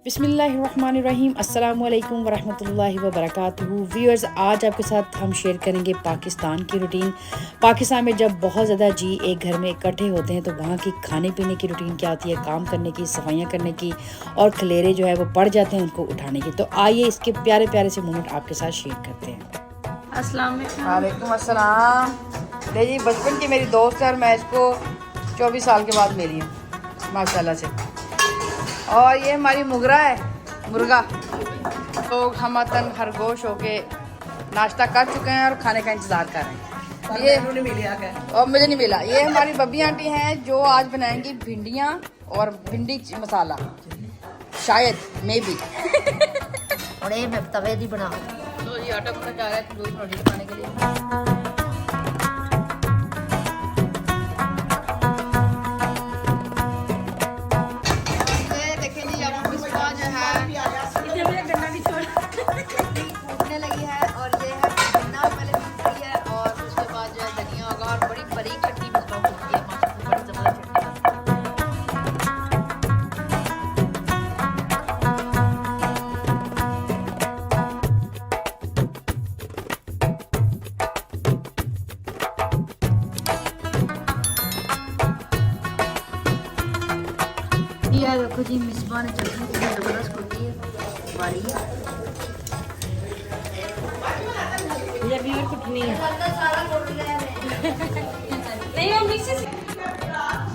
बिस्मिल्लाहिर्रहमानिर्रहीम अस्सलामुअलैकुम वरहमतुल्लाहि वबरकातुहू। व्यूअर्स, आज आपके साथ हम शेयर करेंगे पाकिस्तान की रूटीन। पाकिस्तान में जब बहुत ज़्यादा जी एक घर में इकट्ठे होते हैं तो वहाँ की खाने पीने की रूटीन क्या होती है, काम करने की, सफाइयाँ करने की और खलेरे जो है वो पड़ जाते हैं उनको उठाने की। तो आइए इसके प्यारे प्यारे से मोमेंट आपके साथ शेयर करते हैं। अस्सलाम वालेकुम। अस्सलाम। जी, बचपन की मेरी दोस्त है और मैं इसको 24 साल के बाद मिली हूँ माशाल्लाह से। और ये हमारी मुर्गा है, मुर्गा। लोग हम खरगोश होके नाश्ता कर चुके हैं और खाने का इंतज़ार कर रहे हैं। ये नहीं मिला और मुझे नहीं मिला। ये हमारी बब्बी आंटी हैं जो आज बनाएंगी भिंडियाँ और भिंडी मसाला, शायद मे बी। और ये मैं तवे दी बना तो ये आटा गुना जा रहा है तंदूरी रोटी खाने के लिए। लगी है और ये है पुदीना पहले भूनती है और उसके बाद जो है धनिया होगा और बड़ी बारीक चटनी मसाला होती है, बड़ी जबरदस्त चटनी। ये देखो जी, मिसबा ने चटनी कितनी जबरदस्त होती है, बारीक।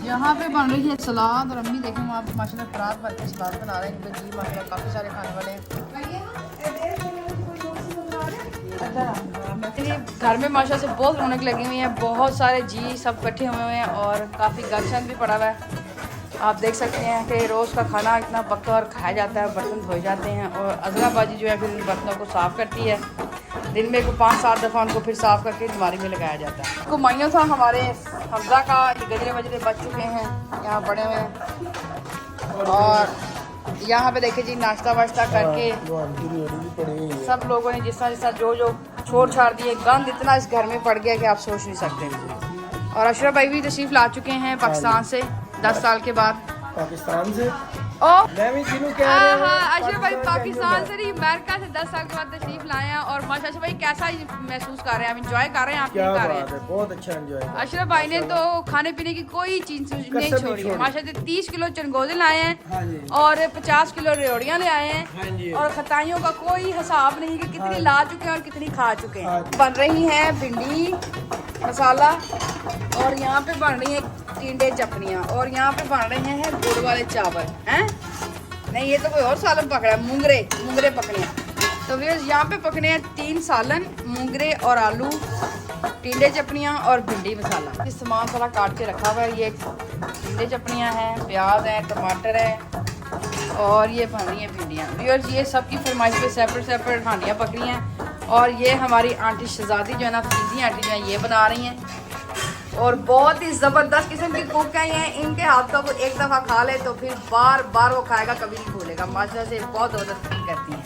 यहाँ पे बन रही है सलाद और अम्मी देखें वहाँ पे माशाल्लाह परात भर के सलाद बना रहे हैं क्योंकि जी माशाल्लाह काफ़ी सारे खाने वाले हैं। घर में माशाल्लाह से बहुत रौनक लगी हुई है, बहुत सारे जी सब इकट्ठे हुए हैं और काफ़ी गंद भी पड़ा हुआ है। आप देख सकते हैं कि रोज़ का खाना इतना पक्का और खाया जाता है, बर्तन धोए जाते हैं और अजलाबाजी जो है फिर इन बर्तनों को साफ़ करती है। दिन में को 5-7 दफ़ा उनको फिर साफ़ करके अलमारी में लगाया जाता है। कुमायूं था हमारे हमजा का, ये गजरे वजरे बच चुके हैं, यहाँ पड़े हुए हैं। और यहाँ पे देखिए जी, नाश्ता वाश्ता करके सब लोगों ने जिस तरह जो छोड़ छाड़ दिए, गंद इतना इस घर में पड़ गया कि आप सोच नहीं सकते। और अशरफ भाई भी तशरीफ़ ला चुके हैं पाकिस्तान से 10 साल के बाद। पाकिस्तान से मैं भी तीनों कह रहे हैं। हाँ, अशरफ भाई पाकिस्तान से नहीं, अमेरिका से 10 साल के बाद तशरीफ लाए हैं। और माशाल्लाह भाई कैसा महसूस कर रहे हैं, आप इंजॉय कर रहे हैं? आप क्या कर रहे हैं? बहुत अच्छा एंजॉय। अशरफ भाई ने तो खाने पीने की कोई चीज नहीं छोड़ी है माशाल्लाह। 30 किलो चनगोजे लाए हैं और 50 किलो रेवड़ियाँ ले आए हैं और खताइयों का कोई हिसाब नहीं कि कितनी ला चुके हैं और कितनी खा चुके हैं। बन रही है भिंडी मसाला और यहाँ पे बन रही है टिंडे चपनियाँ और यहाँ पे बन रहे हैं गुड़ वाले चावल हैं। नहीं, ये तो कोई और सालन पकड़ा है, मूंगरे पकड़े हैं। तो व्यूअर्स, यहाँ पे पकड़े हैं 3 सालन, मूंगरे और आलू, टिंडे चपनियाँ और भिंडी मसाला। इस सामान सारा काट के रखा हुआ है। ये टिंडे चपनियाँ हैं, प्याज है, टमाटर है और ये बन रही हैं भिंडियाँ। व्यूअर्स, ये सब की फरमाइश पे सेपरेट हांडियाँ पकड़ी हैं। और ये हमारी आंटी शहजादी जो है ना, फीजी आंटी जो है, ये बना रही हैं और बहुत ही ज़बरदस्त किस्म की कुक हैं। इनके हाथ का वो एक दफ़ा खा ले तो फिर बार बार वो खाएगा, कभी नहीं भूलेगा। माशाल्लाह से बहुत ज़बरदस्त कुकिंग करती हैं।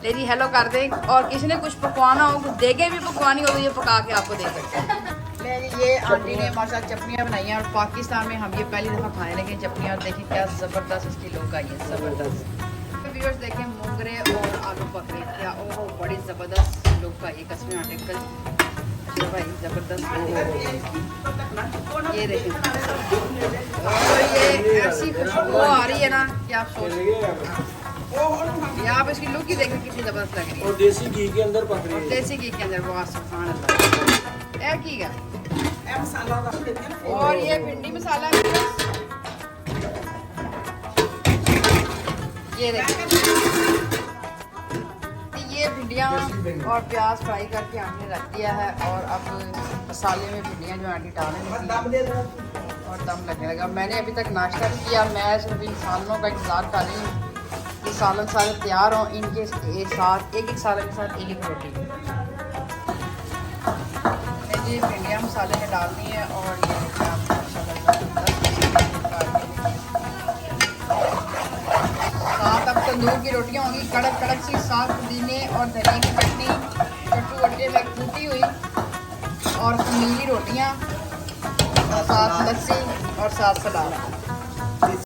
लेडी हेलो कर दें और किसी ने कुछ पकवाना हो, कुछ देगे भी पकवानी हो तो ये पका के आपको दे सकते हैं। ये आंटी ने माशाल्लाह चटनियाँ बनाई हैं और पाकिस्तान में हम ये पहली दफ़ा खाने लगे चटनियाँ और देखिए क्या ज़बरदस्त इसकी लुक आई है, ज़बरदस्त। व्यूअर्स देखें, मूंगरे और आलू पकड़े क्या, ओहो बड़ी ज़बरदस्त लुक का ये कसमें आर्टिकल भाई, जबरदस्त। ये देखें और ये ऐसी खुशबू आ रही है ना कि आप सोच ये आप इसकी लुक ही देखें कितनी जबरदस्त लग रही है। और देसी घी के अंदर पक रही है, देसी घी के अंदर। वाह सुभान अल्लाह, की है और ये भिंडी मसाला ये देखें। ये भिंडियाँ और प्याज फ्राई करके हमने रख दिया है और अब मसाले में भिंडियाँ जो आंटी डालने लगी और दम लगने लगा। मैंने अभी तक नाश्ता नहीं किया, मैं सिर्फ इन सालनों का इंतज़ार कर रही हूँ कि सालन सारे तैयार हों। इनके साथ एक सालन के साथ एक रोटी जी भिंडियाँ मसाले में डालनी है। और साथ अब तंदूर की रोटियाँ होंगी कड़क कड़क सी, साथ पुदीने और धनिया की चटनी, चट्टू वट्टे में टूटी हुई और खमीरी रोटियाँ और साथ लस्सी और साथ सलाद।